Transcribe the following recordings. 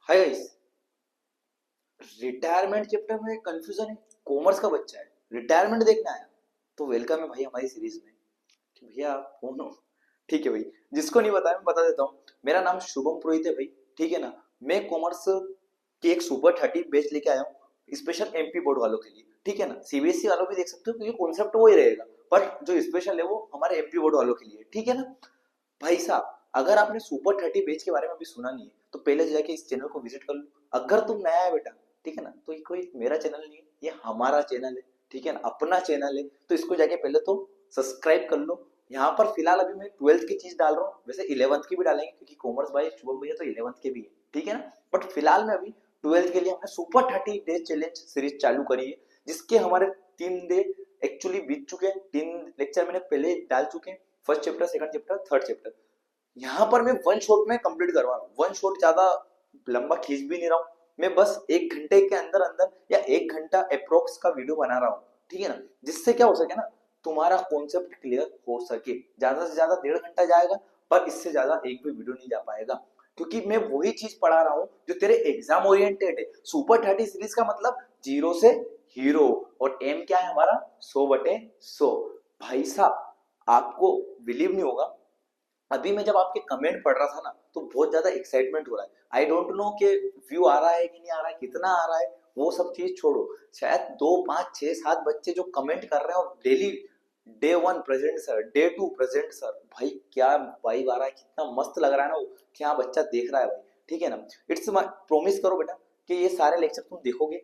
Hi guys, retirement chapter में confusion है। Commerce का बच्चा है, रिटायरमेंट देखना आया तो वेलकम है भाई हमारी सीरीज में। कि भैया आप कौन हो? ठीक है भाई, जिसको नहीं पता है मैं बता देता हूँ। मेरा नाम शुभम पुरोहित है भाई। ठीक है ना। मैं कॉमर्स की एक सुपर 30 बैच लेके आया हूँ स्पेशल एमपी बोर्ड वालों के लिए। ठीक है ना, सीबीएसई वालों भी देख सकते हो क्योंकि कॉन्सेप्ट वही रहेगा, पर जो स्पेशल है वो हमारे एमपी बोर्ड वालों के लिए। ठीक है ना भाई साहब। अगर आपने सुपर 30 बैच के बारे में अभी सुना नहीं है तो पहले जाके इस चैनल को विजिट कर लो। अगर तुम नया है बेटा, ठीक है ना, तो ये कोई मेरा चैनल नहीं है, ये हमारा चैनल है। ठीक है ना, अपना चैनल है, तो इसको जाके पहले तो सब्सक्राइब कर लो। यहाँ पर फिलहाल अभी मैं 12th की चीज डाल रहा हूँ, वैसे 11th की भी डालेंगे क्योंकि कॉमर्स भाई शुभम भैया तो 11th के भी है। ठीक है ना, बट फिलहाल में अभी 12th के लिए हमने सुपर 30 डेज चैलेंज सीरीज चालू करी है, जिसके हमारे 3 डे एक्चुअली बीत चुके हैं। 3 लेक्चर मैंने पहले डाल चुके हैं, first chapter, second chapter, third chapter. यहाँ पर मैं वन शॉट में कंप्लीट करवा रहा हूँ। वन शॉट ज्यादा लंबा खींच भी नहीं रहा हूँ, मैं बस 1 घंटे के अंदर अंदर या 1 घंटा अप्रोक्स का वीडियो बना रहा हूँ। ठीक है ना, जिससे क्या हो सके ना, तुम्हारा कॉन्सेप्ट क्लियर हो सके। ज्यादा से ज्यादा 1.5 घंटा जाएगा, पर इससे ज्यादा एक भी वीडियो नहीं जा पाएगा, क्योंकि मैं वही चीज पढ़ा रहा हूँ जो तेरे एग्जाम ओरिएंटेड है। सुपर 30 सीरीज का मतलब जीरो से हीरो, और एम क्या है हमारा? 100/100। भाई साहब, आपको बिलीव नहीं होगा, अभी मैं जब आपके कमेंट पढ़ रहा था ना तो बहुत ज्यादा एक्साइटमेंट हो रहा है। आई डोंट नो कि व्यू आ रहा है कि नहीं आ रहा है, कितना आ रहा है, वो सब चीज छोड़ो। शायद 2 5 6 7 बच्चे जो कमेंट कर रहे हैं और daily day 1 present sir, day 2 present sir. भाई क्या वाइब आ रहा है, कितना मस्त लग रहा है ना वो, क्या बच्चा देख रहा है भाई। ठीक है ना, इट्स प्रोमिस करो बेटा कि ये सारे लेक्चर तुम देखोगे,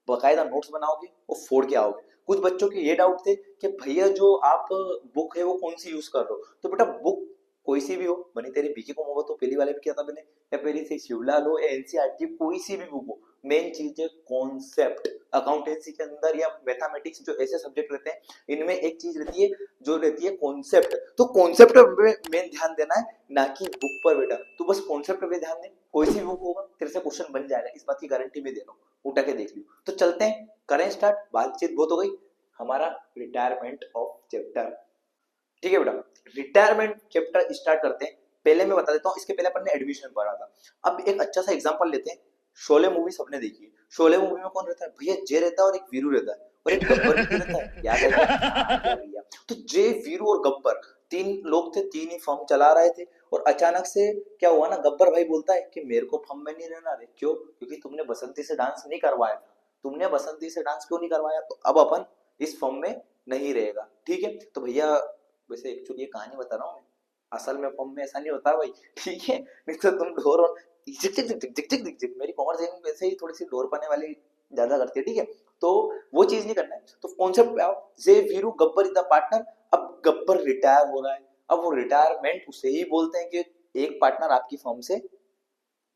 बकायदा नोट्स बनाओगे और फोड़ के आओगे। कुछ बच्चों के ये डाउट थे कि भैया जो आप बुक है वो कौन सी यूज कर रहे हो, तो बेटा बुक कोई सी भी हो, बनी तेरी बीके को हो तो पहली वाले भी किया था मैंने, या पहली से शिवलाल हो या एनसीईआरटी, कोई सी भी बुक हो। मेन चीज है कॉन्सेप्ट। अकाउंटेंसी के अंदर या मैथमेटिक्स जो ऐसे सब्जेक्ट रहते हैं, इनमें एक चीज रहती है जो रहती है कॉन्सेप्ट। तो कॉन्सेप्ट पे मेन ध्यान देना है, ना कि बुक पर बेटा। तू बस कॉन्सेप्ट पे ध्यान दे, कोई सी बुक होगा तेरे से क्वेश्चन बन जाएगा, इस बात की गारंटी मैं दे रहा हूँ। उठा के देख लियो। तो चलते हैं, करें स्टार्ट। बातचीत बहुत हो गई, हमारा रिटायरमेंट ऑफ चैप्टर। ठीक है बेटा, रिटायरमेंट चैप्टर स्टार्ट करते हैं। पहले मैं बता देता हूँ, इसके पहले अपन ने एडमिशन पढ़ा था। अब एक अच्छा सा एग्जांपल लेते हैं। शोले मूवी सबने देखी है। शोले मूवी में कौन रहता है भैया? जय रहता है और एक वीरू रहता है, और एक गब्बर भी तो रहता है, याद है क्या? हाँ क्या भैया। तो जय, वीरू और गब्बर 3 लोग थे, 3 ही फर्म चला रहे थे। और अचानक से क्या हुआ ना, गब्बर भाई बोलता है कि मेरे को फर्म में नहीं रहना रे। क्यों? क्योंकि तुमने बसंती से डांस नहीं करवाया था। तुमने बसंती से डांस क्यों नहीं करवाया? तो अब अपन इस फर्म में नहीं रहेगा। ठीक है, तो भैया वैसे एक्चुअली ये कहानी बता रहा हूँ मैं, असल में फॉर्म में ऐसा नहीं होता भाई। ठीक है, नहीं तो तुम ढोर हो, झिक झिक झिक झिक झिक झिक झिक। मेरी कॉमर्स वैसे ही थोड़ी सी ढोर पाने वाली ज्यादा करती है। ठीक है, तो वो चीज नहीं करना है। तो कॉन्सेप्ट पे आओ। Jai Veeru Gabbar is the partner. अब गब्बर रिटायर हो रहा है। अब वो रिटायरमेंट उसे ही बोलते हैं कि एक पार्टनर आपकी फर्म से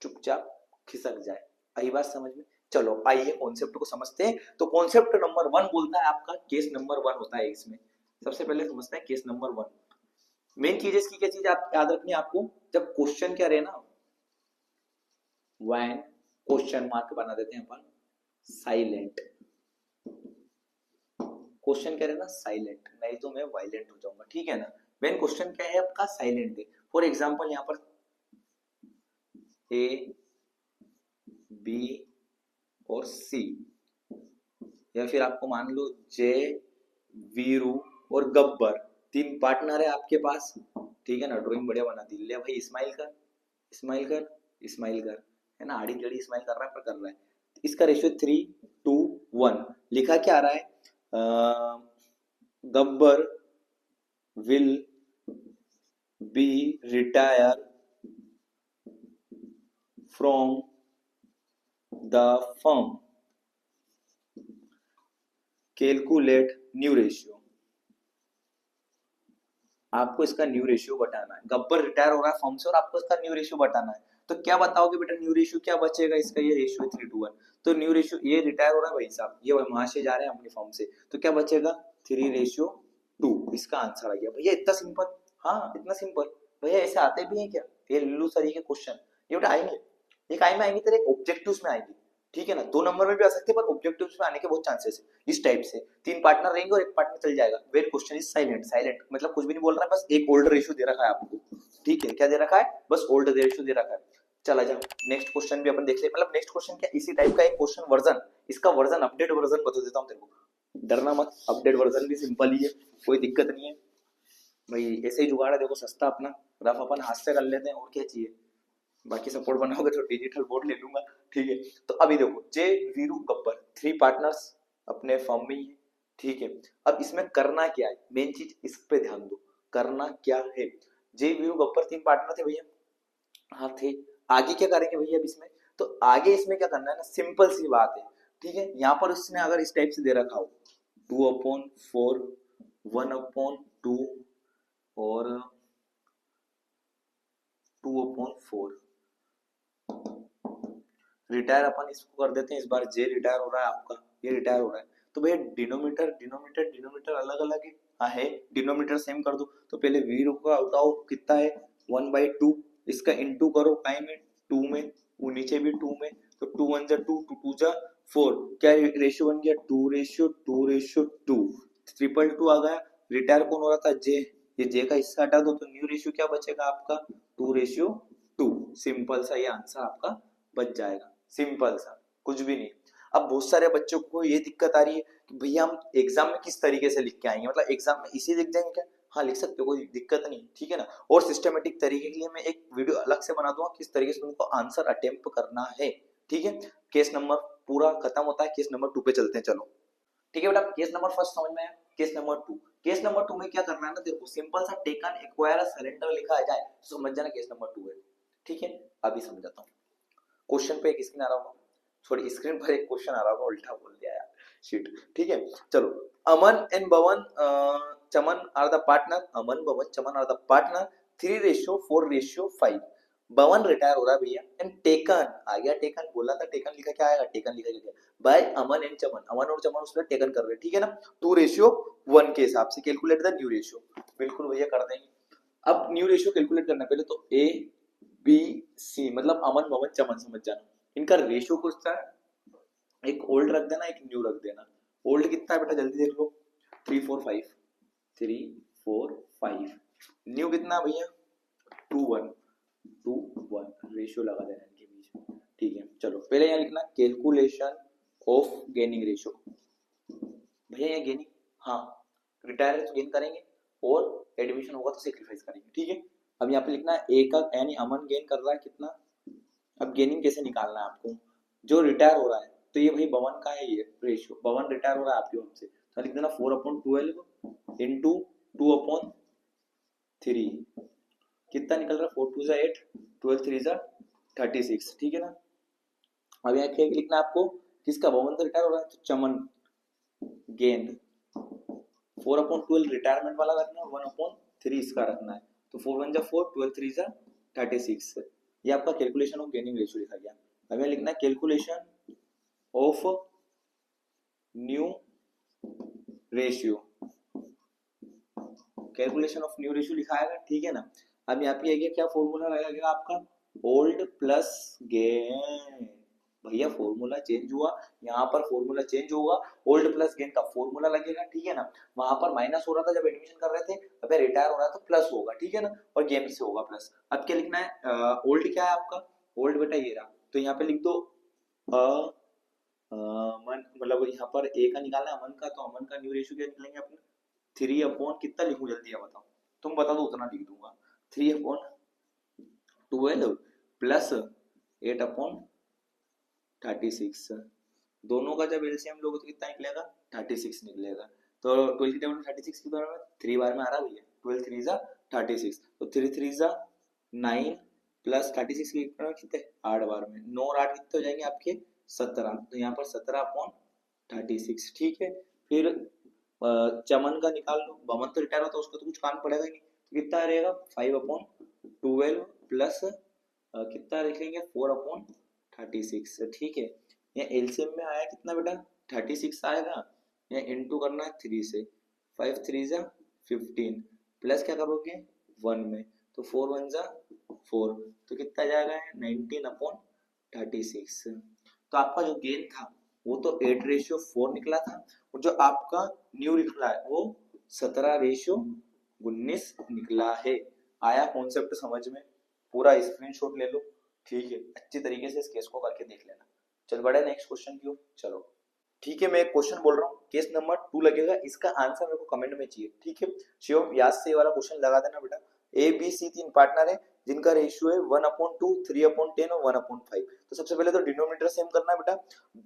चुपचाप खिसक जाए। आई बात समझ में? चलो आइए कॉन्सेप्ट को समझते हैं। तो कॉन्सेप्ट नंबर 1 बोलता है आपका, केस नंबर 1 होता है इसमें। सबसे पहले समझते हैं केस नंबर 1। मेन चीज इसकी क्या चीज आप याद रखनी है आपको, जब क्वेश्चन क्या रहे ना, वैन क्वेश्चन मार्क बना देते हैं अपन, साइलेंट। क्वेश्चन क्या रहे ना, साइलेंट, नहीं तो मैं वायलेंट हो जाऊंगा। ठीक है ना, मेन क्वेश्चन क्या है आपका, साइलेंट है। फॉर एग्जाम्पल यहाँ पर ए, बी और सी, या फिर आपको मान लो जे, वीरू और गब्बर, 3 पार्टनर है आपके पास। ठीक है ना, ड्राइंग बढ़िया बना दी। ले भाई स्माइल कर, स्माइल कर, स्माइल कर, है ना, आड़ी टेढ़ी स्माइल कर रहा है पर कर रहा है। इसका रेशियो 3:1। लिखा क्या आ रहा है? Gabbar will be retire from the firm, calculate new ratio. आपको इसका न्यू रेशियो बताना है। गब्बर रिटायर हो रहा है फर्म से और आपको इसका न्यू रेशियो बताना है। तो क्या बताओगे बेटा, न्यू रेशियो क्या बचेगा इसका? ये रेशियो 3:1। तो न्यू रेशियो, ये रिटायर हो रहा है भाई साहब, ये वहां से जा रहे हैं अपनी फर्म से, तो क्या बचेगा? 3:2। इसका आंसर आ गया भैया, इतना सिंपल। हाँ इतना सिंपल। भैया ऐसे आते भी हैं क्या ये लुल्लू सरी के क्वेश्चन? ये बेटा आएंगे, एक में आएंगे तेरे ऑब्जेक्टिव्स में आएंगे। ठीक है ना, 2 नंबर में भी आ सकते हैं, पर ऑब्जेक्टिव्स में आने के बहुत चांसेस है। इस टाइप से 3 पार्टनर रहेंगे और एक पार्टनर चल जाएगा। Where question is silent. साइलेंट मतलब कुछ भी नहीं बोल रहा है, बस एक ओल्ड रेशियो दे रखा है आपको। ठीक है, क्या दे रखा है? बस ओल्ड रेशियो दे रखा है। चला जाओ नेक्स्ट क्वेश्चन भी अपन देख ले, मतलब नेक्स्ट क्वेश्चन क्या इसी टाइप का एक क्वेश्चन वर्जन, इसका वर्जन अपडेट वर्जन बता देता हूँ तेरे को, डरना मत, अपडेट वर्जन भी सिंपल ही है, कोई दिक्कत नहीं है भाई, ऐसे ही जुगाड़ है देखो सस्ता अपना, रफ अपन हाथ से कर लेते हैं और क्या चाहिए, बाकी सपोर्ट बनाओगे तो डिजिटल बोर्ड ले लूंगा, ठीक है। तो अभी देखो जे वीरू गब्बर 3 पार्टनर्स अपने फर्म में ही है, ठीक है। अब इसमें करना क्या है, मेन चीज इस पे ध्यान दो, करना क्या है। जे वीरू गब्बर 3 पार्टनर थे भैया, हाँ थे। आगे क्या करेंगे भैया अब इसमें, तो आगे इसमें क्या करना है ना, सिंपल सी बात है, ठीक है। यहाँ पर उसने अगर इस टाइप से दे रखा हो 2/4 1/2 और 2/4, रिटायर अपन इसको कर देते हैं, इस बार जे रिटायर हो रहा है आपका, ये रिटायर हो रहा है, तो भैया डिनोमीटर डिनोमीटर डिनोमीटर अलग अलग है, हाँ है, डिनोमीटर सेम कर दो, तो पहले वी का उठाओ कितना है 1/2, इसका इंटू करो काय में 2 में, वो नीचे भी 2 में, तो 2 1 जा 2 2 2 जा 4, क्या रेशियो बन गया 2:2:2, 2:2 आ गया। रिटायर कौन हो रहा था जे, ये जे का हिस्सा हटा दो तो न्यू रेशियो क्या बचेगा आपका 2:2, सिंपल सा ये आंसर आपका बच जाएगा, सिंपल सा, कुछ भी नहीं। अब बहुत सारे बच्चों को ये दिक्कत आ रही है कि भैया हम एग्जाम में किस तरीके से लिख के आएंगे, मतलब एग्जाम में इसी लिख जाएंगे क्या, हाँ लिख सकते हो, कोई दिक्कत नहीं, ठीक है ना। और सिस्टमेटिक तरीके के लिए मैं एक वीडियो अलग से बना दूंगा किस तरीके से तुमको आंसर अटेम्प्ट करना है, ठीक है। केस नंबर पूरा खत्म होता है, केस नंबर 2 पे चलते हैं, चलो ठीक है बेटा। केस नंबर फर्स्ट समझ में आया, केस नंबर 2, केस नंबर 2 में क्या करना है ना, देखो सिंपल सा टेकन एक्वायर सरेंडर लिखा जाए तो समझ जाना केस नंबर 2 है, ठीक है। अभी समझाता हूँ, क्वेश्चन पे एक स्क्रीन आ रहा होगा, सॉरी स्क्रीन पर एक क्वेश्चन आ रहा होगा, उल्टा बोल दिया यार, शिट, ठीक है। चलो, अमन एंड भवन चमन आर द पार्टनर, अमन भवन चमन आर द पार्टनर, 3:4:5, भवन रिटायर हो रहा है भैया, एंड टेकन आ गया, टेकन बोला था, टेकन लिखा क्या आएगा, टेकन लिखा क्या बाय अमन एंड चमन, अमन और चमन उसने टेकन कर रहे, ठीक है ना, 2:1 के हिसाब से कैलकुलेट द न्यू रेशियो, बिल्कुल भैया कर देंगे। अब न्यू रेशियो कैलकुलेट करना, पहले तो ए बी सी मतलब अमन भवन चमन, समझ जाना इनका रेशियो कुछ था, एक ओल्ड रख देना एक न्यू रख देना। ओल्ड कितना है बेटा जल्दी देख लो, 3:4:5, 3:4:5, न्यू कितना भैया 2:1, रेशियो लगा देना इनके बीच में, ठीक है। चलो पहले यहाँ लिखना कैलकुलेशन ऑफ गेनिंग रेशियो, भैया ये गेनिंग, हाँ रिटायर है तो गेन करेंगे और एडमिशन होगा तो सेक्रीफाइस करेंगे, ठीक है। अब यहाँ पे लिखना है ए का, यानी अमन गेन कर रहा है कितना, अब गेनिंग कैसे निकालना है आपको, जो रिटायर हो रहा है तो ये भाई भवन का है, ये रेशियो भवन रिटायर हो रहा है आपके हमसे, तो लिख देना 4/12 इंटू 2/3, कितना निकल रहा है 4 2 8, 12 3 36, ठीक है ना। अब यहाँ क्या लिखना है आपको, किसका भवन तो रिटायर हो रहा है तो चमन गेंद, 4/12 रिटायरमेंट वाला रखना है, 1/3 इसका रखना है, तो 4 1 4, 12 3 36, ये आपका कैलकुलेशन ऑफ गेनिंग रेशियो लिखा गया। हमें लिखना है calculation of new ratio, calculation of new ratio लिखा है, ठीक है ना। अब यहाँ पे आएगा क्या फॉर्मूला रहेगा आपका, ओल्ड प्लस गेन, भैया फॉर्मूला चेंज हुआ, यहाँ पर फॉर्मूला चेंज होगा, ओल्ड प्लस गेन का फॉर्मूला लगेगा, ठीक है ना। वहां पर माइनस हो रहा था जब एडमिशन कर रहे थे, अब रिटायर हो रहा है तो प्लस होगा, ठीक है ना, और गेन से होगा प्लस। अब क्या लिखना है, ओल्ड क्या है आपका, ओल्ड बेटा ये रहा, तो यहाँ पे लिख दो मन, मतलब यहाँ पर ए का निकालना है अमन का, तो अमन का न्यू रेशियो क्या निकलेंगे अपने 3/, कितना लिखूं जल्दी है बताओ, तुम बता दो उतना लिख दूंगा, 3/12 प्लस 8/36, दोनों का जब एलसीएम लोगे तो कितना निकलेगा 36 निकलेगा, तो 12 की टेबल में 36 की बार में 3 बार में आ रहा है भैया, 12 3 36, तो 3 3 9 प्लस 36 कितने 8 बार में, 9 और 8 कितने हो जाएंगे आपके 17, तो यहाँ पर 17/36, ठीक है। फिर चमन का निकाल लो, भवन तो रिटायर होता है उसका तो कुछ काम पड़ेगा ही नहीं, तो कितना रहेगा 5/12 प्लस कितना लिखेंगे 4/36, ठीक है। यहाँ एलसीएम में आया कितना बेटा 36 आएगा, यहाँ इनटू करना है 3 से, 5 3 15 प्लस क्या करोगे 1 में, तो 4 1 4, तो कितना जाएगा 19/36, तो आपका जो गेन था वो तो 8:4 निकला था, और जो आपका न्यू निकला है वो 17:19 निकला है। आया कॉन्सेप्ट समझ में, पूरा स्क्रीनशॉट ले लो, ठीक है, अच्छी तरीके से इस केस को करके देख लेना। चल बड़े नेक्स्ट क्वेश्चन की ओर चलो। ठीक है, मैं एक क्वेश्चन बोल रहा हूँ, केस नंबर 2 लगेगा, इसका आंसर मेरे को कमेंट में चाहिए। ठीक है, शिवम याद से ये वाला क्वेश्चन लगा देना बेटा। ए बी सी तीन पार्टनर है जिनका रेशियो है 1/2, 3/10 और 1/5। तो सबसे पहले तो डिनोमिनेटर सेम करना है बेटा।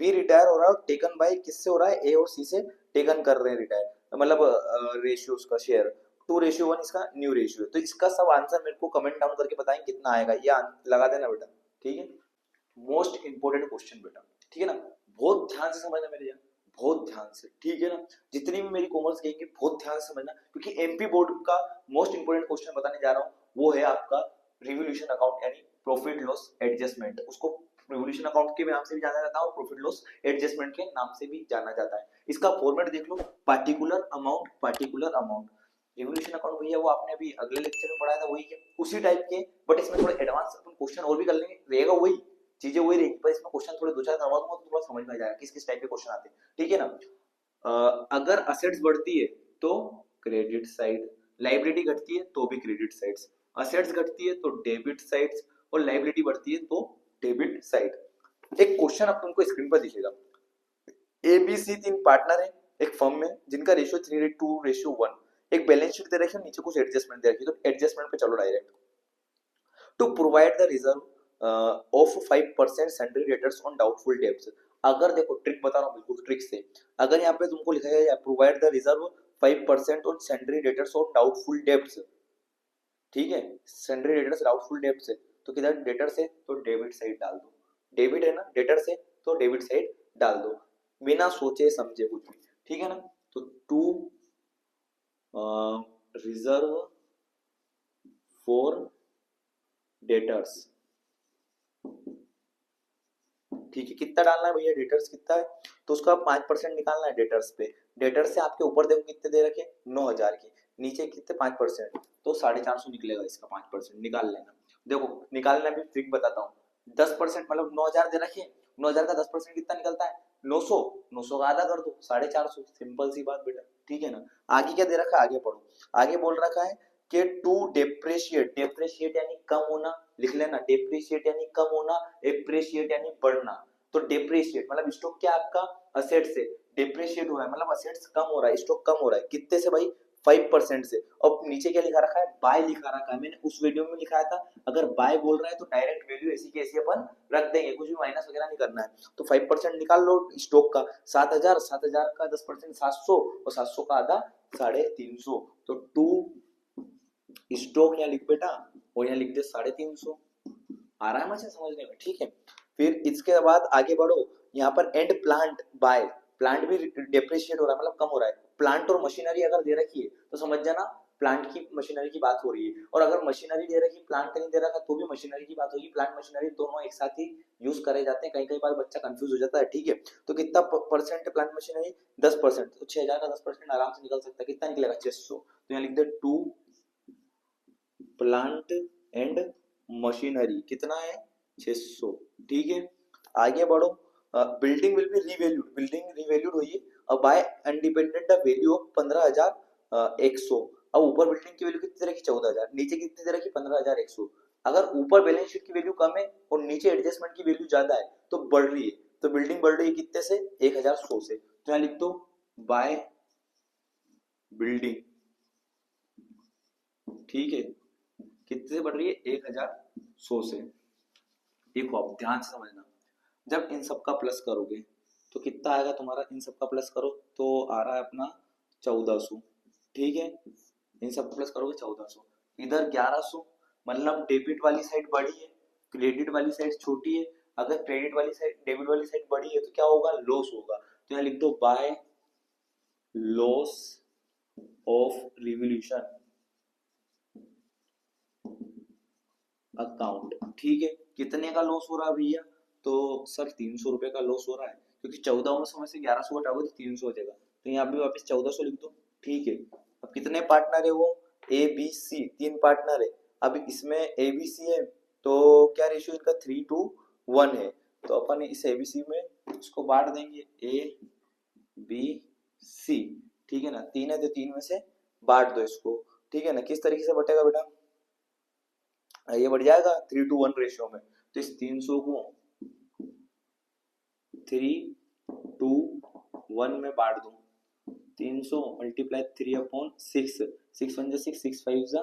बी रिटायर हो रहा है, टेकन बाय किससे हो रहा है, ए और सी से टेकन कर रहे हैं रिटायर, मतलब रेशियो उसका शेयर 2:1 इसका न्यू रेशियो है। तो इसका सब आंसर मेरे को कमेंट डाउन करके बताएं कितना आएगा, ये लगा देना बेटा। ठीक है, मोस्ट इंपोर्टेंट क्वेश्चन बेटा, ठीक है ना, बहुत ध्यान से समझना मेरे यार, बहुत ध्यान से, ठीक है ना। जितनी भी मेरी कॉमर्स कहेंगे बहुत ध्यान से समझना, क्योंकि एमपी बोर्ड का मोस्ट इंपोर्टेंट क्वेश्चन बताने जा रहा हूँ, वो है आपका रिवोल्यूशन अकाउंट, यानी प्रॉफिट लॉस एडजस्टमेंट। उसको रिवोल्यूशन अकाउंट के नाम से भी जाना जाता है और प्रॉफिट लॉस एडजस्टमेंट के नाम से भी जाना जाता है। इसका फॉर्मेट देख लो, particular amount, particular amount. Revaluation account भैया वो आपने अभी अगले लेक्चर में पढ़ाया था, वही है उसी टाइप के, बट इसमें थोड़ा एडवांस अपन क्वेश्चन और भी कर लेंगे, रहेगा वही चीजें वही रहेगी, पर इसमें क्वेश्चन थोड़े दो चार करवा दूंगा तो थोड़ा समझ में आ जाएगा किस किस टाइप के क्वेश्चन आते हैं। ठीक है ना। अगर असेट्स बढ़ती है तो क्रेडिट साइड, लाइबिलिटी घटती है तो भी क्रेडिट साइड्स, असेट्स घटती है तो डेबिट साइड्स, और लाइबिलिटी बढ़ती है तो डेबिट साइड। एक क्वेश्चन अब तुमको स्क्रीन पर दिखेगा, ए बी सी तीन पार्टनर है एक फर्म में जिनका रेशियो 3:1, एक बैलेंस शीट दे रखी है, नीचे कुछ एडजस्टमेंट दे रखी है, तो एडजस्टमेंट पे चलो direct. To provide the reserve of 5% salary debtors on doubtful debts. अगर देखो ट्रिक बता रहा हूँ बिल्कुल ट्रिक से, अगर यहाँ पे तुमको लिखा है provide the reserve 5% on salary debtors on doubtful debts, ठीक है, सैलरी डेटर्स डाउटफुल डेब्ट्स है, तो किधर डेटर से तो डेबिट साइड डाल दो, डेबिट है ना, डेटर से तो डेबिट साइड डाल दो, बिना सोचे समझे कुछ भी, ठीक है ना। तो टू रिजर्व फॉर डेटर्स, ठीक है, कितना डालना है भैया, डेटर्स कितना है, तो उसका 5% निकालना है डेटर्स पे। डेटर्स से आपके ऊपर देखो कितने दे रखे 9,000 की, नीचे कितने 5%, तो 450 निकलेगा, इसका 5% निकाल लेना। देखो निकालना भी ट्रिक बताता हूँ, 10% मतलब 9,000 दे रखे, 9,000 का 10% कितना निकलता है 900, 900 का आधा कर दो 450, सिंपल सी बात बेटा, ठीक है ना। आगे क्या दे रखा है, आगे पढ़ो, आगे बोल रखा है कि टू डेप्रिशिएट, डेप्रिशिएट यानी कम होना, लिख लेना, डेप्रिशिएट यानी कम होना, एप्रिशिएट यानी बढ़ना। तो डेप्रिशिएट मतलब स्टॉक क्या आपका असेट से डेप्रिशिएट हो रहा है, मतलब असेट्स कम हो रहा है, स्टॉक कम हो रहा है, कितने से भाई 5% से। और नीचे क्या लिखा रखा है, बाय लिखा रखा है, मैंने उस वीडियो में लिखाया था, अगर बाय बोल रहा है तो डायरेक्ट वैल्यू ऐसी की ऐसी अपन रख देंगे, कुछ भी माइनस वगैरह नहीं करना है। तो 5% निकाल लो स्टॉक का, 7,000, 7,000 का 10% 700, और 700 का आधा 350, तो टू स्टॉक यहाँ लिख बेटा, और यहाँ लिख दे 350, आ रहा है मुझे समझने में, ठीक है। फिर इसके बाद आगे बढ़ो, यहाँ पर एंड प्लांट बाय, प्लांट भी डेप्रिशिएट हो रहा है मतलब कम हो रहा है, प्लांट और मशीनरी अगर दे रखी है तो समझ जाना प्लांट की मशीनरी की बात हो रही है, और अगर मशीनरी दे रखी प्लांट नहीं दे रखा तो भी मशीनरी की बात होगी, प्लांट मशीनरी दोनों एक साथ ही यूज करे जाते हैं, कई कई बार बच्चा कंफ्यूज हो जाता है, ठीक है। तो कितना परसेंट है प्लांट मशीनरी, 10%, तो 6,000 का 10% आराम से निकल सकता है, कितना निकलेगा 600, तो यहाँ लिख दे टू प्लांट एंड मशीनरी कितना है 600, ठीक है। आगे बढ़ो, building will be revalued, building revalued हुई है bye independent the value of 15,100। अब ऊपर बिल्डिंग की वैल्यू कितनी रखी 14,000, नीचे कितनी रखी 15,100। अगर ऊपर बैलेंस शीट की वैल्यू कम है और नीचे एडजस्टमेंट की वैल्यू ज्यादा है तो बढ़ रही है, तो बिल्डिंग बढ़ रही है कितने से 1,100 से, तो यहाँ लिख दो बाय बिल्डिंग, ठीक है, कितने से बढ़ रही है 1,100 से। देखो आप ध्यान से समझना, जब इन सब का प्लस करोगे तो कितना आएगा तुम्हारा, इन सब का प्लस करो तो आ रहा है अपना 1,400, ठीक है, इन सब प्लस करोगे 1,400, इधर 1,100, मतलब डेबिट वाली साइड बड़ी है, क्रेडिट वाली साइड छोटी है, अगर क्रेडिट वाली साइड डेबिट वाली साइड बड़ी है तो क्या होगा, लॉस होगा, तो यहाँ लिख दो by loss of revolution account, ठीक है। कितने का लॉस हो रहा है भैया, तो सर 300 रुपए का लॉस हो रहा है, क्योंकि 14 में से 1100 घटाओगे तो 300 हो जाएगा, तो यहाँ भी वापस 1,400 लिख दो, ठीक है। अब कितने पार्टनर है वो, ए बी सी तीन पार्टनर है, अब इसमें ए बी सी है तो क्या रेशियो इनका 3:1 है, तो अपन इस ए बी सी में इसको बांट देंगे ए बी सी, ठीक है ना, तीन है तो तीन में से बांट दो इसको, ठीक है ना। किस तरीके से बटेगा बेटा, ये बढ़ जाएगा 3:1 रेशियो में, तो तो इस 300 को 3, 2, 1 में बांट दूं, 300 मल्टीप्लाई 3/6, 6 1 6, 6 5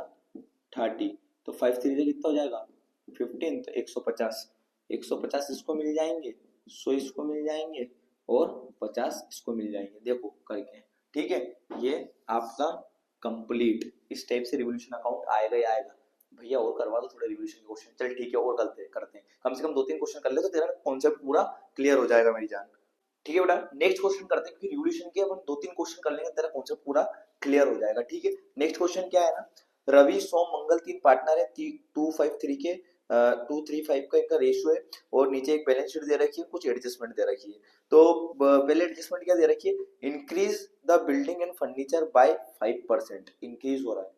30, तो 5 3 से कितना हो जाएगा 15, तो 150, 150 इसको मिल जाएंगे, 100 इसको मिल जाएंगे और 50 इसको मिल जाएंगे। देखो करके, ठीक है, ये आपका कंप्लीट इस टाइप से रिवोल्यूशन अकाउंट आएगा ही आएगा। भैया और करवा दो थोड़े रिवोल्यूशन के क्वेश्चन, चल ठीक है और करते हैं, कम से कम 2-3 क्वेश्चन कर ले तो तेरा कॉन्सेप्ट पूरा क्लियर हो जाएगा मेरी जान। ठीक है बेटा, नेक्स्ट क्वेश्चन करते हैं, क्योंकि रिवोल्यूशन के अपन 2-3 क्वेश्चन कर लेंगे तेरा कॉन्सेप्ट पूरा क्लियर हो जाएगा। ठीक है, नेक्स्ट क्वेश्चन क्या है ना, रवि सोम मंगल 3 पार्टनर है, 253 के 235 का इनका रेशियो है, और नीचे एक बैलेंस शीट दे रखी है, कुछ एडजस्टमेंट दे रखी है। तो पहले एडजस्टमेंट क्या दे रखी है, increase the building and furniture bye 5%, increase हो रहा है,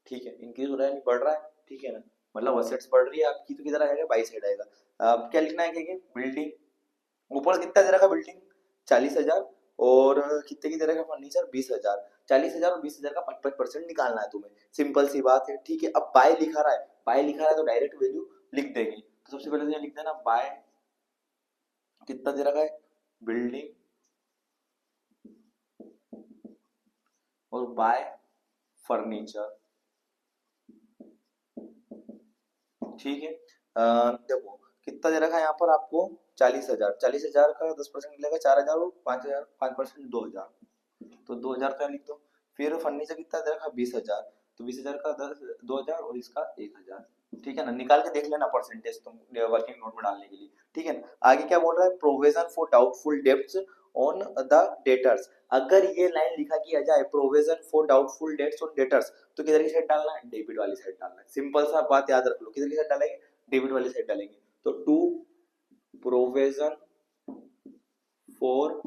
ठीक है, इंक्रीज हो रहा है नहीं बढ़ रहा है, ठीक है ना, मतलब असेट्स बढ़ रही है आपकी, तो किधर आएगा बाई साइड आएगा। अब क्या लिखना है, क्या बिल्डिंग, ऊपर कितना दे रखा बिल्डिंग 40,000, और कितने की दे रखा फर्नीचर 20,000, 40,000 और 20,000 का 5% निकालना है तुम्हें, सिंपल सी बात है। ठीक है, अब बाय लिखा रहा है, बाय लिखा रहा है तो डायरेक्ट वैल्यू लिख देंगे, तो सबसे पहले तो लिख देना बाय कितना दे रखा है बिल्डिंग और बाय फर्नीचर। ठीक है, देखो कितना दे रखा है यहाँ पर आपको 40,000, 40,000 का 10% मिलेगा 4,000, और 5,000 5% 2,000, तो 2,000 का लिख दो। फिर फर्नीचर कितना दे रखा 20,000, तो 20,000 का 2,000 और इसका 1,000। ठीक है ना, निकाल के देख लेना परसेंटेज तुम वर्किंग नोट में डालने के लिए। ठीक है ना, आगे क्या बोल रहा है, provision for doubtful debts on the debtors. अगर ये लाइन लिखा किया जाए provision for doubtful debts on debtors, तो किधर की साइड डालना है, डेबिट वाली साइड डालना है। सिंपल सा बात याद रख लो, किधर की साइड डालेंगे, डेबिट वाली साइड डालेंगे। तो टू प्रोविजन फॉर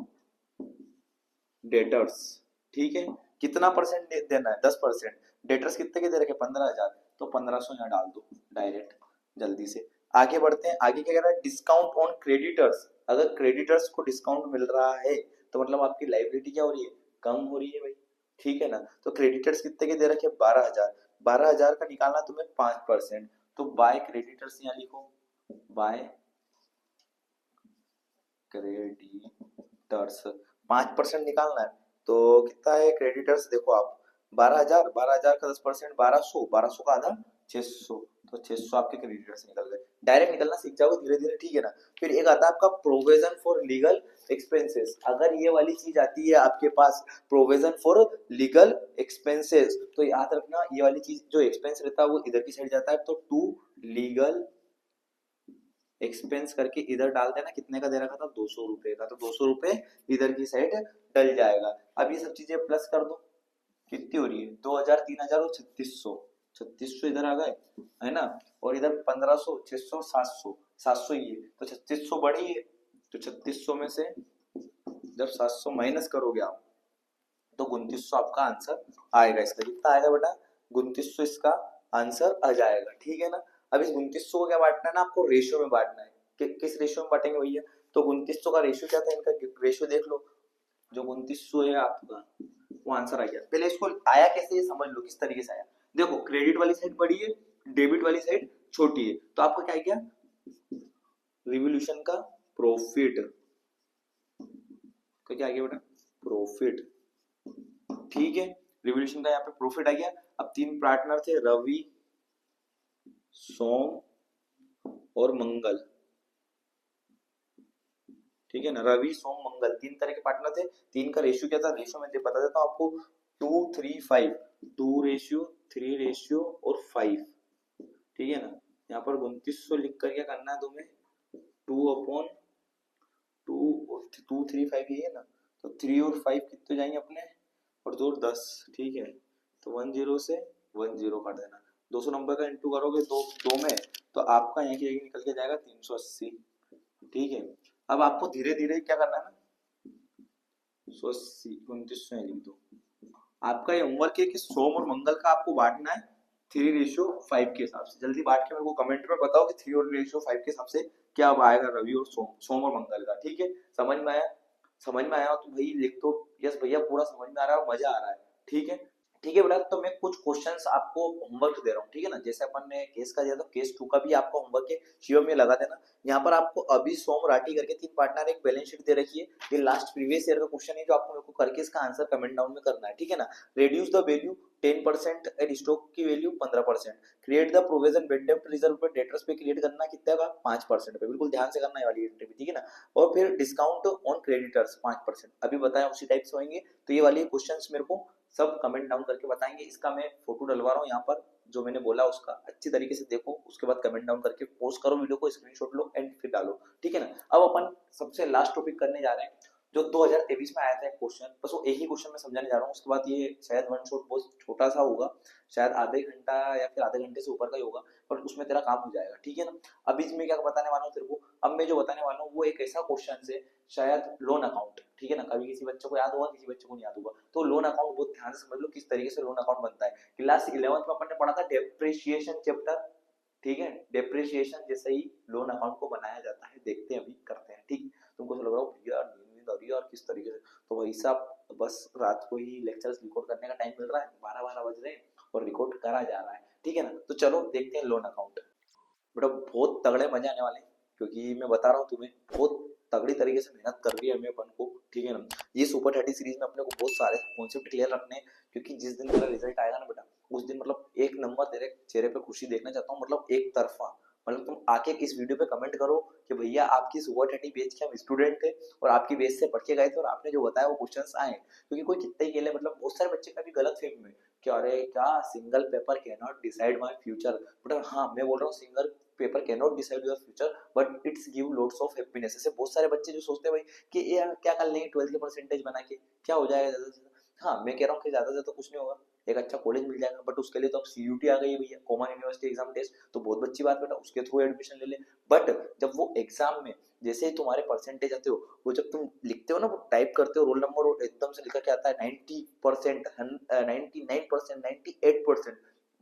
डेटर्स, ठीक है, कितना परसेंट देना है 10%, डेटर्स कितने के दे रखे 15,000, तो 1,500 यहाँ डाल दो डायरेक्ट जल्दी से। आगे बढ़ते हैं, आगे क्या कह रहा है, डिस्काउंट ऑन क्रेडिटर्स। अगर क्रेडिटर्स को डिस्काउंट मिल रहा है तो मतलब आपकी लाइबिलिटी क्या हो रही है, कम हो रही है भाई। ठीक है ना, तो क्रेडिटर्स कितने के दे रखे 12,000, 12,000 का निकालना तुम्हें 5%, तो बाय क्रेडिटर्स यहाँ लिखो, बाय क्रेडिटर्स 5% निकालना है, तो कितना है क्रेडिटर्स, देखो आप 12,000, 12,000 का 10% 1,200, 1,200 का आधा 600, तो 600 आपके क्रेडिटर्स निकल गए। डायरेक्ट निकलना सीख जाओगे धीरे धीरे, ठीक है ना। फिर एक आता है आपका प्रोविजन फॉर लीगल एक्सपेंसेस। अगर ये वाली चीज आती है आपके पास प्रोविजन फॉर लीगल एक्सपेंसेस, तो याद रखना ये वाली चीज जो एक्सपेंस रहता है वो इधर की साइड जाता है, तो टू लीगल एक्सपेंस करके इधर डाल देना, कितने का दे रखा था 200 रुपए का, तो 200 रुपए इधर की साइड डल जाएगा। अब ये सब चीजें प्लस कर दो, कितनी हो रही है 2,000, 3,000 और 3,600, 3,600 इधर आ गए है ना, और इधर 1,500, 600, 700, 700 ही है, तो 3,600 बढ़ी है, तो 3,600 में से जब 700 माइनस करोगे आप तो 2,900 आपका आंसर आएगा। इसका कितना आएगा बेटा 2,900 इसका आंसर आ जाएगा। ठीक है ना, अब इस 2,900 को क्या बांटना है ना, आपको रेशियो में बांटना है। किस रेशियो में बांटेंगे भैया, तो 2,900 का रेशियो क्या था, इनका रेशियो देख लो, जो 2,900 है आपका वो आंसर आ गया। पहले इसको आया कैसे ये समझ लो, किस तरीके से आया। देखो क्रेडिट वाली साइड बड़ी है, डेबिट वाली साइड छोटी है, तो आपका क्या गया रिवोल्यूशन का प्रॉफिट, तो क्या आ गया बेटा प्रॉफिट। ठीक है, रिवोल्यूशन का यहाँ पे प्रॉफिट आ गया। अब 3 पार्टनर थे, रवि सोम और मंगल, ठीक है ना, रवि सोम मंगल 3 तरह के पार्टनर थे। 3 का रेशियो क्या था, रेशियो मैं बता देता हूँ आपको, 2:3:5, 2:3 और 5। ठीक है ना, यहाँ पर 2,900 लिख कर क्या करना है तुम्हें, 2/2, 2:3:5 ये है ना, तो 3 और 5 कितने जाएंगे अपने, और 2 और 10, ठीक है, तो 10 से 10 कर देना, 200 नंबर का इंटू करोगे दो में, तो आपका यहाँ की निकल के जाएगा 380। ठीक है, अब आपको धीरे धीरे क्या करना है ना, 180 2,900 लिख दो। आपका ये होमवर्क है कि सोम और मंगल का आपको बांटना है 3:5 के हिसाब से। जल्दी बांट के मेरे को कमेंट में बताओ कि 3:5 के हिसाब से क्या आएगा रवि और सोम और मंगल का। ठीक है, समझ में आया, समझ में आया तो भाई लिख दो यस भैया पूरा समझ में आ रहा है, मजा आ रहा है। ठीक है, ठीक है बेटा, तो मैं कुछ क्वेश्चंस आपको होमवर्क दे रहा हूँ, ठीक है ना। जैसे अपन ने केस का दिया था, केस 2 का भी आपको होमवर्क है, शिवम में लगा देना। यहाँ पर आपको अभी सोम राठी करके 3 पार्टनर एक बैलेंस शीट दे रखी है। ये लास्ट प्रीवियस ईयर का क्वेश्चन है जो आपको मेरे को करके इसका आंसर कमेंट डाउन में करना है, ठीक है ना। Reduce the value 10% and stock की value 15%। Create the provision bad डेप्ट रिजर्व पे डेटर्स पे क्रिएट करना कितना का 5% पे, बिल्कुल ध्यान से करना है वाली एंट्री, ठीक है ना। और फिर डिस्काउंट ऑन क्रेडिटर्स 5%, अभी बताया उसी टाइप से होंगे। तो ये वाली क्वेश्चंस मेरे को सब कमेंट डाउन करके बताएंगे। इसका मैं फोटो डलवा रहा हूँ यहाँ पर, जो मैंने बोला उसका अच्छी तरीके से देखो, उसके बाद कमेंट डाउन करके पोस्ट करो वीडियो को, स्क्रीनशॉट लो एंड फिर डालो, ठीक है ना। अब अपन सबसे लास्ट टॉपिक करने जा रहे हैं, जो 2023 में आया था एक क्वेश्चन, बस वो एक ही क्वेश्चन में समझाने जा रहा हूँ। उसके बाद ये शायद वन शॉट बहुत छोटा सा होगा, शायद आधे घंटा या फिर आधे घंटे से ऊपर का ही होगा, पर उसमें तेरा काम हो जाएगा, ठीक है ना। अभी मैं क्या बताने वाला हूँ तेरे को, अब मैं जो बताने वाला हूँ वो एक ऐसा क्वेश्चन है, शायद लोन अकाउंट, ठीक है ना। कभी किसी बच्चे को याद होगा, किसी बच्चे को नहीं याद होगा। तो लोन अकाउंट बहुत ध्यान से समझ लो किस तरीके से लोन अकाउंट बनता है। क्लास 11th में अपन ने पढ़ा था डेप्रिसिएशन चैप्टर, ठीक है। डेप्रिसिएशन जैसे ही लोन अकाउंट को बनाया जाता है, देखते हैं अभी करते हैं, ठीक। तुमको तो लग रहा हो भैया नींद आ रही है और किस तरीके से, तो भाई साहब बस रात को ही लेक्चर्स रिकॉर्ड करने का टाइम मिल रहा है, 12 बज रहे हैं और रिकॉर्ड करा जा रहा है, ठीक है ना। तो चलो देखते हैं लोन अकाउंट। बेटा बहुत तगड़े मजे आने वाले हैं, क्योंकि मैं बता रहा हूँ तुम्हें बहुत तगड़ी तरीके से मेहनत कर रही है हमें अपन को, ठीक है ना। ये सुपर 30 सीरीज में अपने को बहुत सारे कॉन्सेप्ट क्लियर रखने हैं, क्योंकि जिस दिन मेरा रिजल्ट आएगा ना बेटा, उस दिन मतलब एक नंबर तेरे चेहरे पे खुशी देखना चाहता हूँ, मतलब एक तरफा। मतलब तुम आके इस वीडियो पे कमेंट करो कि भैया आपकी सुपर 30 बैच के हम स्टूडेंट थे और आपकी बैच से पढ़ के गए थे और आपने जो बताया वो क्वेश्चंस आए, क्योंकि कोई कितना ही खेले, मतलब बहुत सारे बच्चे का भी गलत फहमी में कि अरे क्या single paper can not decide my future. But हाँ मैं बोल रहा हूँ single paper can not decide your future but it's give lots of happiness. ऐसे बहुत सारे बच्चे जो सोचते हैं भाई कि यार क्या कर लेंगे 12th के परसेंटेज बना के, क्या हो जाएगा ज्यादा से ज्यादा। हाँ मैं कह रहा हूँ कि ज्यादा से ज्यादा कुछ नहीं होगा, एक अच्छा कॉलेज मिल जाएगा, बट उसके लिए तो अब सीयूटी आ गई है भैया, कॉमन यूनिवर्सिटी एग्जाम टेस्ट, तो बहुत अच्छी बात बेटा, उसके थ्रू एडमिशन ले ले। बट जब वो एग्जाम में जैसे ही तुम्हारे परसेंटेज आते हो, वो जब तुम लिखते हो ना, वो टाइप करते हो रोल नंबर और एकदम से लिखा के आता है 90%, 99%, 98%,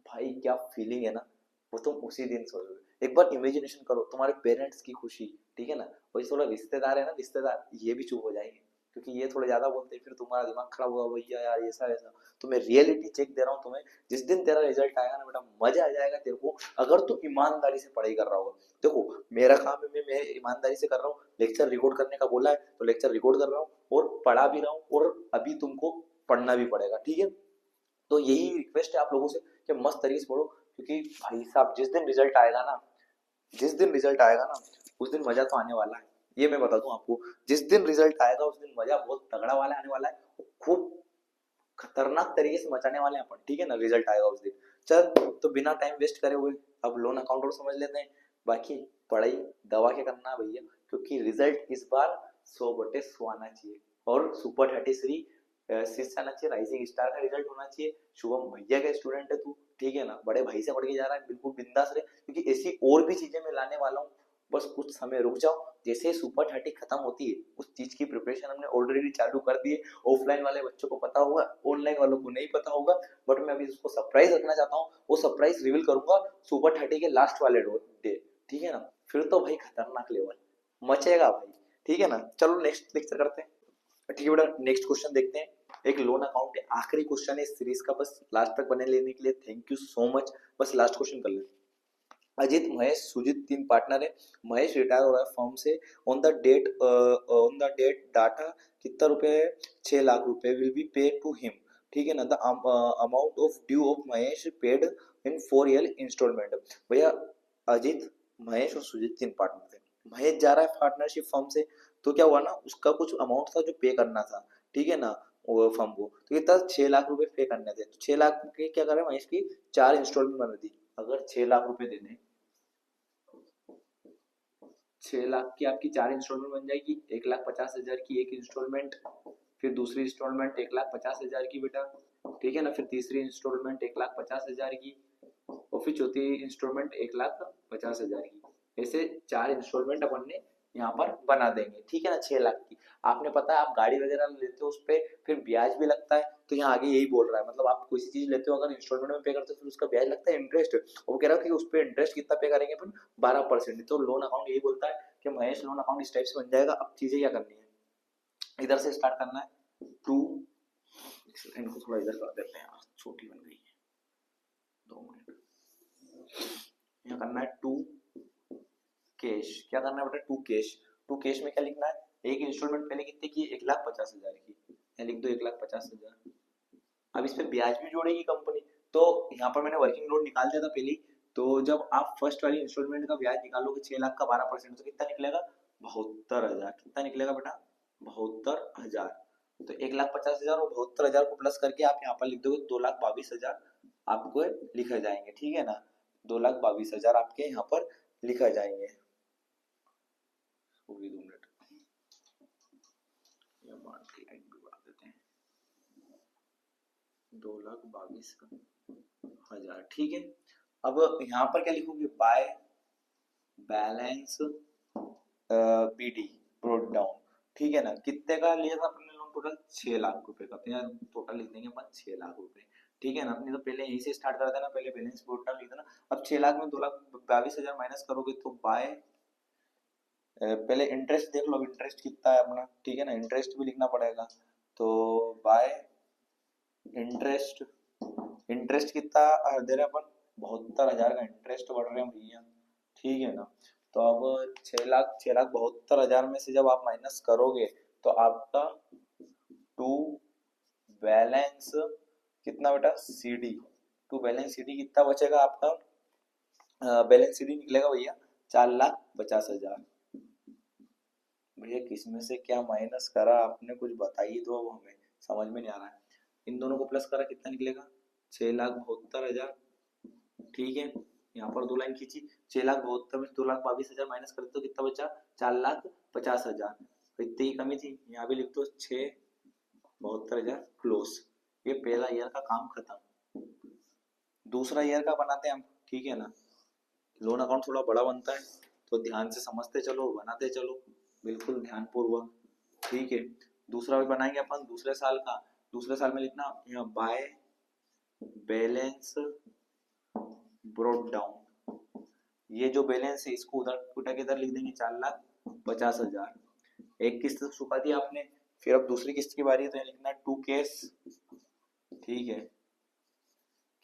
भाई क्या फीलिंग है ना, वो तुम उसी दिन सोचोगे। एक बार इमेजिनेशन करो तुम्हारे पेरेंट्स की खुशी, ठीक है ना। वही थोड़ा रिश्तेदार है ना, रिश्तेदार ये भी चुप हो जाएंगे, क्योंकि ये थोड़े ज्यादा बोलते हैं, फिर तुम्हारा दिमाग खराब होगा, भैया यार ऐसा ऐसा। तो मैं रियलिटी चेक दे रहा हूँ तुम्हें, जिस दिन तेरा रिजल्ट आएगा ना बेटा, मजा आ जाएगा तेरे को, अगर तू ईमानदारी से पढ़ाई कर रहा होगा। देखो मेरा काम है, मैं ईमानदारी से कर रहा हूँ, लेक्चर रिकॉर्ड करने का बोला है तो लेक्चर रिकॉर्ड कर रहा हूँ और पढ़ा भी रहा हूँ, और अभी तुमको पढ़ना भी पड़ेगा, ठीक है। तो यही रिक्वेस्ट है आप लोगों से कि मस्त तरीके से पढ़ो, क्योंकि भाई साहब जिस दिन रिजल्ट आएगा ना, जिस दिन रिजल्ट आएगा ना उस दिन मजा तो आने वाला है, ये मैं बता दूं आपको। जिस दिन रिजल्ट आएगा उस दिन मजा बहुत तगड़ा वाला आने वाला है, खूब खतरनाक तरीके से मचाने वाले हैं अपन, ठीक है ना। रिजल्ट आएगा उस दिन। चल तो बिना टाइम वेस्ट करे हुए अब लोन अकाउंट और समझ लेते हैं, बाकी पढ़ाई दवा के करना भैया, क्योंकि रिजल्ट इस बार 100/100 आना चाहिए, और सुपर 33 शीर्ष आना चाहिए, राइजिंग स्टार का रिजल्ट होना चाहिए। शुभम भैया का स्टूडेंट है तू, ठीक है ना, बड़े भाई से पढ़ के जा रहा है, बिल्कुल बिंदास रहे, क्योंकि ऐसी और भी चीजें मैं लाने वाला हूँ। बस कुछ समय रुक जाओ, जैसे सुपर 30 खत्म होती है उस चीज की प्रिपरेशन हमने ऑलरेडी चालू कर दी है। ऑफलाइन वाले बच्चों को पता होगा, ऑनलाइन वालों को नहीं पता होगा, बट मैं अभी उसको सरप्राइज रखना चाहता हूँ, वो सरप्राइज रिवील करूंगा सुपर 30 के लास्ट वाले डे, ठीक है ना। फिर तो भाई खतरनाक लेवल मचेगा भाई, ठीक है ना। चलो नेक्स्ट लेक्चर करते हैं, ठीक है बेटा। नेक्स्ट क्वेश्चन देखते हैं, एक लोन अकाउंट है, आखिरी क्वेश्चन है इस सीरीज का, बस लास्ट तक बने लेने के लिए थैंक यू सो मच। बस लास्ट क्वेश्चन कर लेते हैं। अजित महेश सुजीत 3 पार्टनर है, महेश रिटायर हो रहा है फर्म से, ऑन द डेट डाटा कितना रुपए है, 6 लाख रुपए will be paid to him, ठीक है ना। The amount of due of Mahesh paid in 4 year instalment. भैया अजित महेश और सुजीत 3 पार्टनर थे, महेश जा रहा है पार्टनरशिप फर्म से, तो क्या हुआ ना, उसका कुछ अमाउंट था जो पे करना था, ठीक है ना, वो फर्म को, तो कितना 6 लाख रुपए पे करने थे, तो 6 लाख के क्या कर रहे हैं महेश की 4 इंस्टॉलमेंट बना दी। अगर 6 लाख रुपए देने, 6 लाख की आपकी 4 इंस्टॉलमेंट बन जाएगी, 1,50,000 की एक इंस्टॉलमेंट, फिर दूसरी इंस्टॉलमेंट 1,50,000 की बेटा, ठीक है ना, फिर तीसरी इंस्टॉलमेंट 1,50,000 की, और फिर चौथी इंस्टॉलमेंट 1,50,000 की। ऐसे 4 इंस्टॉलमेंट अपन ने यहाँ पर बना देंगे, ठीक है ना, 6 लाख की। आपने पता है आप गाड़ी वगैरह लेते हो उस पर फिर ब्याज भी लगता है, तो यहाँ आगे यही बोल रहा है, मतलब आप कोई सी चीज लेते हो अगर इंस्टॉलमेंट में पे करते हो फिर उसका ब्याज लगता है, इंटरेस्ट। वो कह रहा है कि उस पर इंटरेस्ट कितना पे करेंगे अपन, 12%। तो लोन अकाउंट यही बोलता है कि महेश लोन अकाउंट इस टाइप से बन जाएगा। अब चीजें क्या करनी है, इधर से स्टार्ट करना है, टू इनको थोड़ा इधर कर देते हैं, छोटी बन गई है, 2 मिनट। यहाँ करना है टू कैश। क्या करना है बेटा? To cash. टू कैश में क्या लिखना है? एक इंस्टॉलमेंट पहले कितने की? 1,50,000 की। यहाँ लिख दो 1,50,000। अब इस पे ब्याज भी जोड़ेगी कंपनी, तो यहाँ पर मैंने वर्किंग नोट निकाल दिया था पहले ही। तो जब आप फर्स्ट वाली इंस्टॉलमेंट का ब्याज निकालोगे 6 लाख का 12%, तो कितना निकलेगा? 72,000। कितना निकलेगा बेटा? 72,000। तो 1,50,000 और 72,000 को प्लस करके आप यहाँ पर लिख दोगे 2,22,000 आपको लिखा जाएंगे, ठीक है ना? 2,22,000 आपके यहाँ पर लिखा जाएंगे। 2 मिनट, ये मान की लाइन भी बढ़ा देते हैं, 2,22,000, ठीक है। अब यहाँ पर क्या लिखोगे? By balance BD brought down, ठीक है ना? कितने का लिया था अपने लोन? टोटल 6 लाख रुपए का। तो यहाँ टोटल लिख देंगे अपन 6 लाख रुपए, ठीक है ना? अपने तो पहले यहीं से स्टार्ट करते ना, पहले बैलेंस ब्रोट डाउन लिख देना। अब 6 लाख में 2,22,000 माइनस करोगे तो बाय पहले इंटरेस्ट देख लो, इंटरेस्ट कितना है अपना, ठीक है ना? इंटरेस्ट भी लिखना पड़ेगा। तो बाय इंटरेस्ट, इंटरेस्ट कितना दे रहे हैं अपन? 72,000 का इंटरेस्ट बढ़ रहे हैं भैया, ठीक है ना? तो अब 6,72,000 में से जब आप माइनस करोगे तो आपका टू बैलेंस कितना बेटा? सीडी, टू बैलेंस सीडी कितना बचेगा आपका? बैलेंस सीडी निकलेगा भैया 4,50,000। भैया किसमें से क्या माइनस करा आपने? कुछ बताइए तो, अब हमें समझ में नहीं आ रहा है। इन दोनों को प्लस करा कितना निकलेगा? 6,72,000, ठीक है। यहाँ पर 2 लाइन खींची, 6,72,000 में 2,22,000 माइनस कर दो तो कितना बचा? 4,50,000। इतनी ही कमी थी, यहाँ भी लिख दो 6,72,000 क्लोज। ये पहला ईयर का काम खत्म। दूसरा ईयर का बनाते हैं हम, ठीक है ना? लोन अकाउंट थोड़ा बड़ा बनता है, तो ध्यान से समझते चलो, बनाते चलो, बिल्कुल ध्यान पूर्वक, ठीक है। दूसरा भी बनाएंगे अपन दूसरे साल का। दूसरे साल में लिखना यहाँ बाय बैलेंस ब्रोट डाउन। ये जो बैलेंस है इसको उधर उठा के इधर लिख देंगे 4,50,000। एक किस्त चुका दी आपने, फिर अब दूसरी किस्त की बारी है, तो यहाँ लिखना टू केस, ठीक है।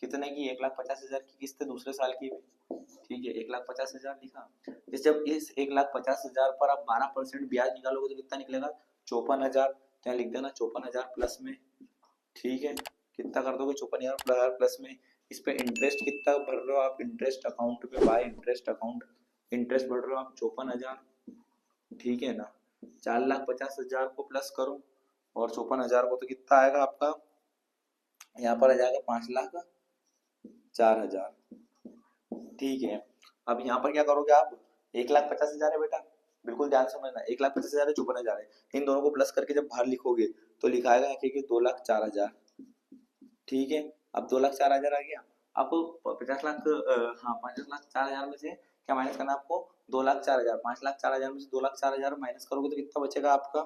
कितने की? 1,50,000 की किस्त है दूसरे साल की, ठीक है। 1,50,000 लिखा। इस जब इस 1,50,000 पर आप 12% ब्याज निकालोगे तो कितना निकलेगा? 54,000। तो यहाँ लिख देना 54,000 प्लस में, ठीक है। कितना कर दोगे? 54,000 प्लस में। इस पे इंटरेस्ट कितना भर रहे हो आप? इंटरेस्ट अकाउंट पे बाय इंटरेस्ट अकाउंट, इंटरेस्ट भर रहे हो आप 54,000, ठीक है ना? 4,50,000 को प्लस करो और 54,000 को, तो कितना आएगा आपका? यहाँ पर आ जाएगा 5,04,000, ठीक है। अब यहाँ पर क्या करोगे आप? 1,50,000 है बेटा, बिल्कुल ध्यान से समझना। 1,50,000 है, 54,000 है, इन दोनों को प्लस करके जब बाहर लिखोगे तो लिखाएगा कि 2,04,000, ठीक है। अब 2,04,000 आ गया। आपको 50 लाख, हाँ 50,04,000 में से क्या माइनस करना है आपको? 2,04,000। 5,04,000 में से 2,04,000 माइनस करोगे तो कितना बचेगा आपका?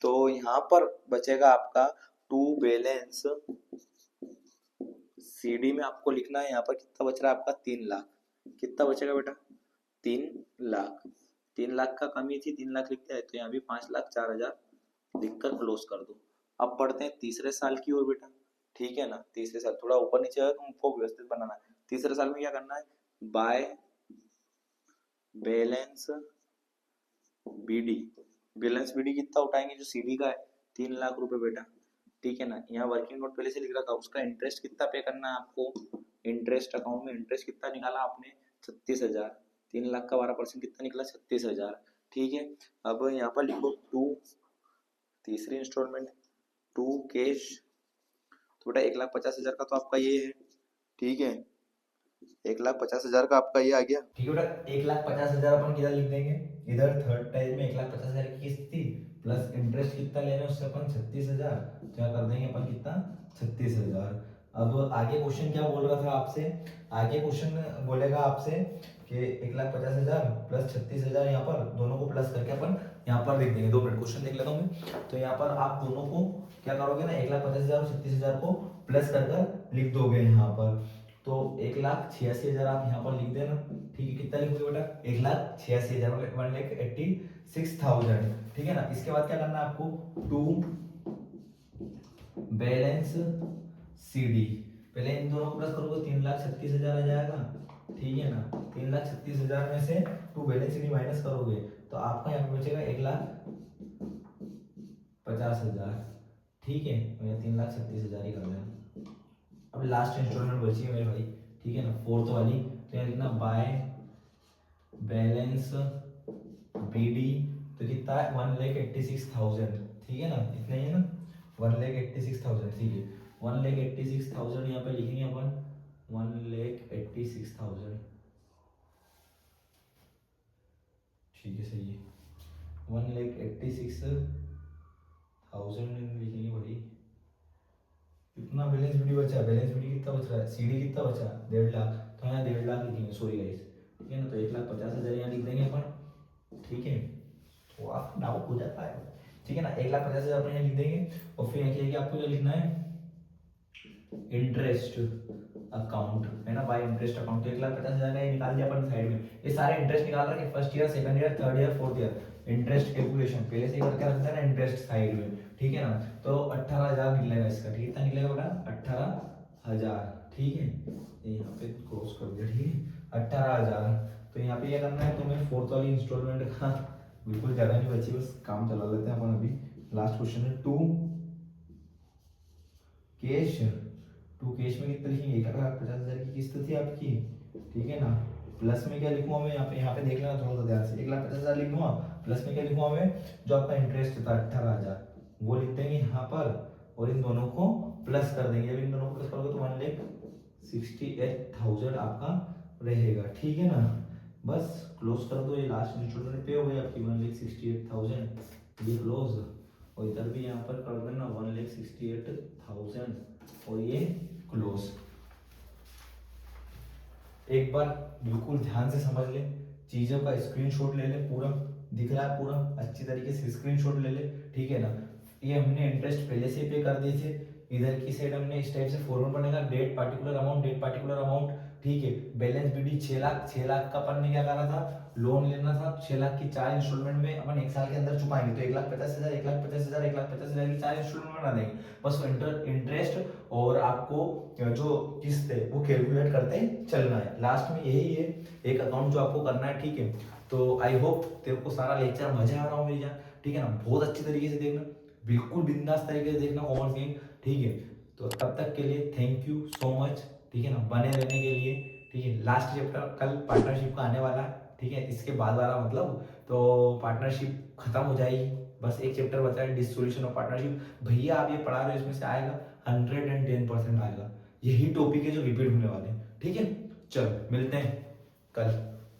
तो यहाँ पर बचेगा आपका टू बैलेंस सीडी में आपको लिखना है यहाँ पर कितना बच रहा है आपका? 3 लाख। कितना बचेगा बेटा? 3 लाख। 3 लाख का कमी थी, 3 लाख लिखते हैं, तो यहाँ भी 5,04,000 लिखकर क्लोज कर दो। अब बढ़ते हैं तीसरे साल की ओर बेटा, ठीक है ना? तीसरे साल थोड़ा ऊपर नीचे है, तुमको व्यवस्थित बनाना है। तीसरे साल में क्या करना है? By balance BD. Balance BD कितना उठाएंगे? जो सीडी का है 3 लाख रुपए बेटा, ठीक है ना? यहाँ वर्किंग नोट पहले से लिख रखा, उसका इंटरेस्ट कितना पे करना है आपको? इंटरेस्ट अकाउंट में इंटरेस्ट कितना निकाला आपने? 36,000। 3 लाख का 12% कितना निकला? 36,000, ठीक है। अब यहाँ पर लिखो टू, तीसरी इंस्टॉलमेंट टू कैश। तो बेटा 1,50,000 का तो आपका ये है, ठीक है। 1,50,000 का आपका ये आ गया, ठीक है बेटा। 1,50,000 अपन किधर लिख देंगे? इधर थर्ड टाइम में 1,50,000 की किस्त थी, प्लस इंटरेस्ट कितना ले रहे हैं उससे अपन 36,000, क्या कर देंगे अपन? कितना? 36,000। अब आगे क्वेश्चन क्या बोल रहा था आपसे? आगे क्वेश्चन बोलेगा आपसे कि 1,50,000 प्लस 36,000, यहाँ पर दोनों को प्लस करके अपन यहाँ पर लिख देंगे। 2 मिनट क्वेश्चन देख लेता हूँ मैं। तो यहाँ पर आप दोनों को क्या करोगे ना, 1,50,000 और 36,000 को प्लस कर लिख दोगे यहाँ पर। तो 1,86,000 आप यहाँ पर लिख देना, ठीक है। कितना लिखोगे बेटा? 1,86,000, 1,86,000, ठीक है ना? इसके बाद क्या करना है आपको? टू बैलेंस सीडी, पहले इन दोनों को प्लस करोगे 3,36,000 आ जाएगा, ठीक है ना। 3,36,000 में से टू बैलेंस शीट माइनस करोगे तो आपका यहाँ पे बचेगा 1,50,000, ठीक है। मैं 3,36,000 ही कर देना। अब लास्ट इंस्टॉलमेंट बची है मेरे भाई, ठीक है ना, फोर्थ वाली। तो यहाँ लिखना बाय बैलेंस बीडी, तो कितना है 1,86,000, ठीक है ना, इतना ही है ना 1,86,000, ठीक है। 1,86,000 यहाँ पे लिखेंगे अपन 1,86,000, ठीक है, सही है। 1,86,000 लिखेंगे भाई। कितना बैलेंस बीडी बचा, बैलेंस बीडी कितना बच रहा है, सीडी कितना बचा 1,50,000, तो यहाँ 1,50,000 लिखेंगे, सॉरी गाइस, ठीक है ना। तो 1,50,000 यहाँ लिख देंगे अपन, ठीक है। तो आप डाउट हो जाता है, ठीक है ना। 1,50,000 अपन यहाँ लिख देंगे और फिर यहाँ आपको क्या लिखना है, इंटरेस्ट अकाउंट, है ना, बाय इंटरेस्ट अकाउंट। तो 1,50,000 का ये निकाल दिया अपन साइड में। ये सारे इंटरेस्ट निकाल रखे, first year, second year, third year, fourth year, interest calculation पहले से ही करके रखता है ना, इंटरेस्ट साइड में, ठीक है ना। तो 18,000 निकलेगा इसका, ठीक है, कितना निकलेगा बेटा 18,000, ठीक है। यहाँ पे क्रॉस कर दिया, ठीक है 18,000। तो यहाँ पे क्या करना है, तो मैं फोर्थ वाली इंस्टॉलमेंट का बिल्कुल जगह नहीं बची, बस काम चला लेते हैं अपन अभी। लास्ट क्वेश्चन है टू कैश, टू कैश में कितना लिखेंगे, 1,50,000 की किस्त थी आपकी, ठीक है ना। प्लस में क्या लिखूंगा मैं, यहाँ पे देख लेना थोड़ा सा ध्यान से, 1,50,000 लिखूंगा, प्लस में क्या लिखूंगा मैं, जो आपका इंटरेस्ट था 18,000 वो लिख देंगे यहाँ पर, और इन दोनों को प्लस कर देंगे। जब इन दोनों को प्लस करोगे तो 1,68,000 आपका रहेगा, ठीक है ना। बस क्लोज कर दो, ये लास्ट इंस्टॉलमेंट पे हो गई आपकी 1,68,000, ये क्लोज। और इधर भी यहाँ पर कर देना 1,68,000 और ये क्लोज। एक बार बिल्कुल ध्यान से समझ ले, चीज़ों का स्क्रीनशॉट ले ले, पूरा दिख रहा है, पूरा अच्छी तरीके से स्क्रीनशॉट ले ले, ठीक है ना। ये हमने इंटरेस्ट पहले से पे कर दिए थे, इधर की साइड हमने इस टाइप से फॉर्मूला बनेगा, date particular amount, date particular amount, ठीक है। बैलेंस बीडी 6 लाख, 6 लाख का अपन ने क्या करा था, लोन लेना था 6 लाख की 4 इंस्टॉलमेंट में अपन 1 साल के अंदर चुकाएंगे। तो 1,50,000, 1,50,000, 1,50,000 की 4 इंस्टॉलमेंट बना देंगे, बस इंटरेस्ट और आपको जो किस्त है वो कैलकुलेट करते चलना है। लास्ट में यही है एक अकाउंट जो आपको करना है, ठीक है। तो आई होप तेरे को सारा लेक्चर मजा आ रहा हो मेरी जान, ठीक है ना। बहुत अच्छी तरीके से देखना, बिल्कुल बिंदास तरीके से देखना कॉमर्स गेम, ठीक है। तो तब तक के लिए थैंक यू सो मच, ठीक है ना, बने रहने के लिए, ठीक है। लास्ट चैप्टर कल पार्टनरशिप का आने वाला है, ठीक है, इसके बाद वाला मतलब, तो पार्टनरशिप खत्म हो जाएगी, बस एक चैप्टर बचा है, डिसोल्यूशन ऑफ पार्टनरशिप। भैया आप ये पढ़ा रहे हो, इसमें से आएगा 110% आएगा, यही टॉपिक है जो रिपीट होने वाले हैं, ठीक है। चलो मिलते हैं कल।